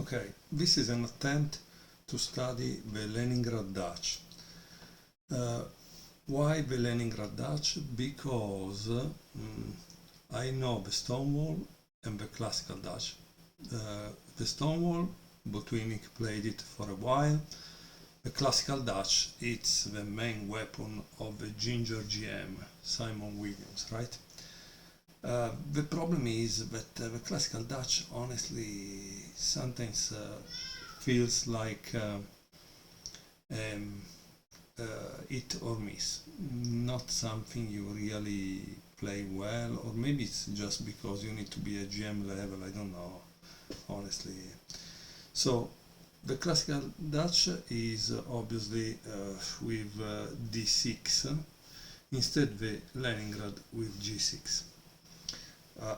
Okay, this is an attempt to study the Leningrad Dutch. Why the Leningrad Dutch? Because I know the Stonewall and the classical Dutch. The Stonewall, Botvinnik played it for a while. The classical Dutch, it's the main weapon of the Ginger GM, Simon Williams, right? The problem is that the classical Dutch honestly sometimes feels like hit or miss, not something you really play well, or maybe it's just because you need to be a GM level, I don't know, honestly. So the classical Dutch is obviously with d6, instead the Leningrad with g6.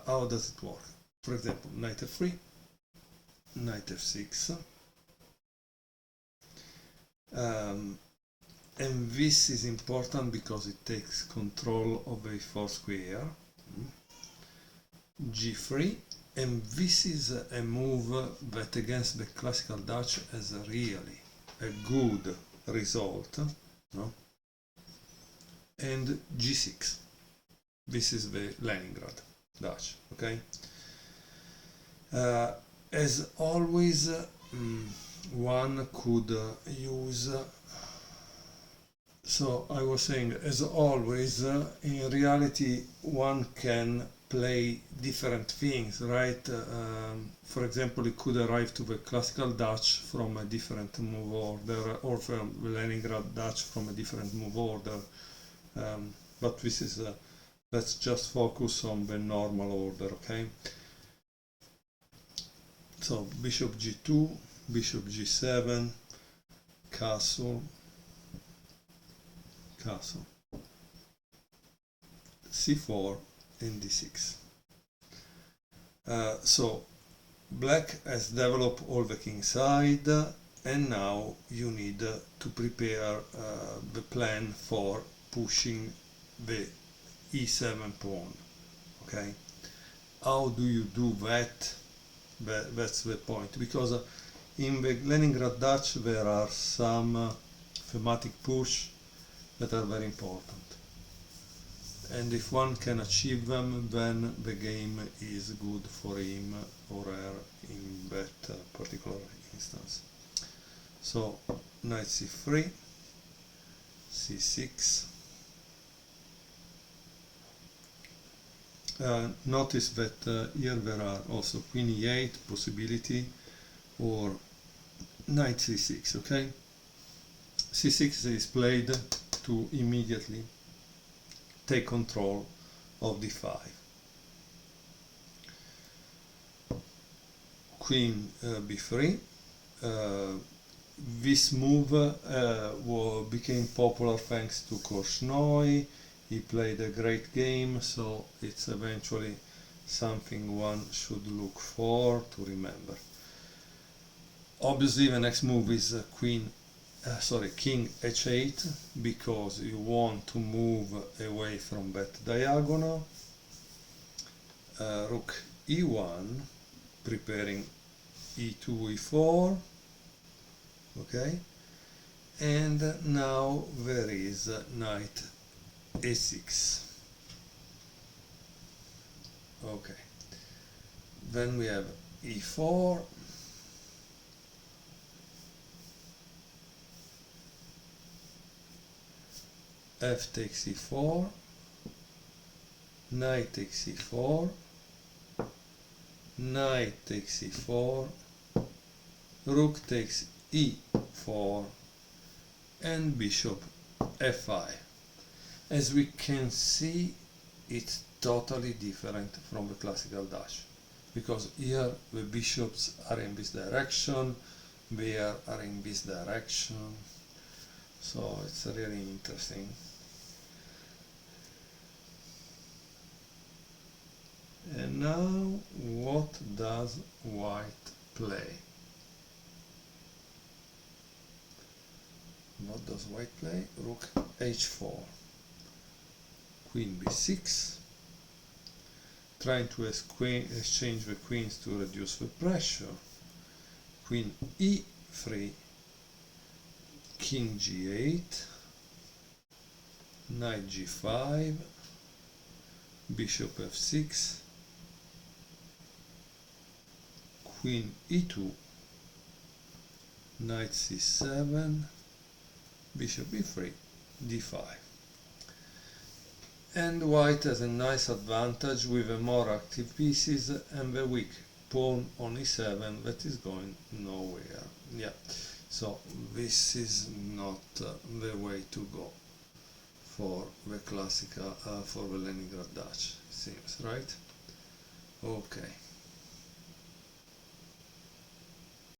How does it work? For example, knight f3, knight f6, and this is important because it takes control of the e4 square, g3, and this is a move that against the classical Dutch has really a good result, no? And g6, this is the Leningrad Dutch, okay? As always, one could use, so I was saying, as always, in reality one can play different things, right? For example, it could arrive to the classical Dutch from a different move order, or from the Leningrad Dutch from a different move order, but this is let's just focus on the normal order, okay? So bishop g2, bishop g7, castle, castle, c4 and d6. So black has developed all the king side, and now you need to prepare the plan for pushing the e7 pawn. Okay, how do you do that? That's the point, because in the Leningrad Dutch there are some thematic push that are very important, and if one can achieve them, then the game is good for him or her in that particular instance. So knight c3, c6. Notice that here there are also queen e8 possibility, or knight c6, okay? c6 is played to immediately take control of d5. Queen b3. This move became popular thanks to Korchnoi. He played a great game, so it's eventually something one should look for to remember. Obviously the next move is king h8, because you want to move away from that diagonal. Rook e1, preparing e2, e4, okay, and now there is knight a6. Okay, then we have e4, f takes e4, knight takes e4, knight takes e4, rook takes e4, and bishop f5. As we can see, it's totally different from the classical Dutch, because here the bishops are in this direction, there are in this direction, so it's really interesting. And now, what does white play? What does white play? Rook h4. Queen b6, trying to exchange the queens to reduce the pressure, queen e3, king g8, knight g5, bishop f6, queen e2, knight c7, bishop e3, d5. And white has a nice advantage with the more active pieces and the weak pawn on e7 that is going nowhere. Yeah, so this is not the way to go for the classical, for the Leningrad Dutch, it seems, right? Okay.